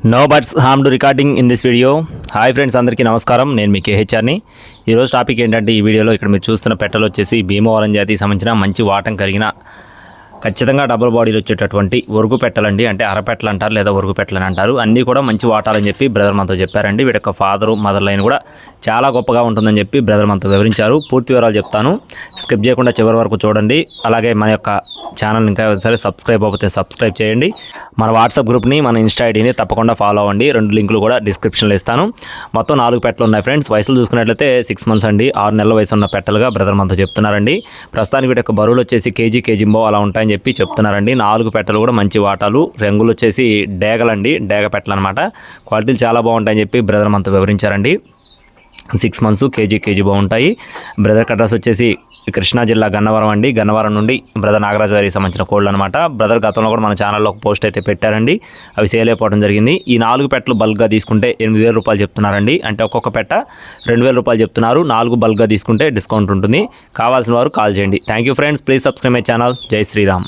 No buts ham to recording in this video. Hi friends, అందరికీ నమస్కారం. నేను మీ కేహెచ్ఆర్ని. ఈరోజు టాపిక్ ఏంటంటే, ఈ వీడియోలో ఇక్కడ మీరు చూస్తున్న పెట్టలు వచ్చేసి భీమవరం జాతికి సంబంధించిన మంచి వాటం కలిగిన ఖచ్చితంగా డబుల్ బాడీలు వచ్చేటటువంటి ఒరుగు పెట్టలండి. అంటే అరపెట్టలు అంటారు, లేదా ఒరుగు పెట్టలు అని అంటారు. అన్నీ కూడా మంచి వాటాలని చెప్పి బ్రదర్ మనతో చెప్పారండి. వీడి యొక్క ఫాదరు మదర్ లైన్ కూడా చాలా గొప్పగా ఉంటుందని చెప్పి బ్రదర్ మనతో వివరించారు. పూర్తి వివరాలు చెప్తాను, స్కిప్ చేయకుండా చివరి వరకు చూడండి. అలాగే మన యొక్క ఛానల్ ఇంకా సరే సబ్స్క్రైబ్ అవ్వకపోతే సబ్స్క్రైబ్ చేయండి. మన వాట్సాప్ గ్రూప్ని, మన ఇన్స్టా ఐడిని తప్పకుండా ఫాలో అవ్వండి. 2 లింకులు కూడా డిస్క్రిప్షన్లో ఇస్తాను. మొత్తం 4 పెట్టలు ఉన్నాయి ఫ్రెండ్స్. వయసులు చూసుకున్నట్లయితే 6 మంత్స్ అండి. 6 నెలల వయసు ఉన్న పెట్టలుగా బ్రదర్ మనతో చెప్తున్నారండి. ప్రస్తుతానికి వీటి యొక్క బరువులు వచ్చేసి కేజీంబో అలా ఉంటాయని చెప్పి చెప్తున్నారండి. 4 పెట్టలు కూడా మంచి వాటాలు. రంగులు వచ్చేసి డేగలండి, డేగ పెట్టలు అనమాట. క్వాలిటీలు చాలా బాగుంటాయని చెప్పి బ్రదర్ మనతో వివరించారండి. 6 మంత్స్ కేజీ బాగుంటాయి. బ్రదర్ అడ్రస్ వచ్చేసి కృష్ణా జిల్లా గన్నవరం అండి. గన్నవరం నుండి బ్రదర్ నాగరాజు గారికి సంబంధించిన కోళ్ళు అనమాట. బ్రదర్ గతంలో కూడా మన ఛానల్లో ఒక పోస్ట్ అయితే పెట్టారండి. అవి సేల్ అయిపోవడం జరిగింది. ఈ 4 పెట్టలు బల్క్గా తీసుకుంటే 8,000 రూపాయలు చెప్తున్నారండి. అంటే ఒక్కొక్క పెట్ట 2,000 రూపాయలు చెప్తున్నారు. 4 బల్క్గా తీసుకుంటే డిస్కౌంట్ ఉంటుంది. కావాల్సిన వారు కాల్ చేయండి. Thank you friends. Please subscribe my channel. జై శ్రీరామ్.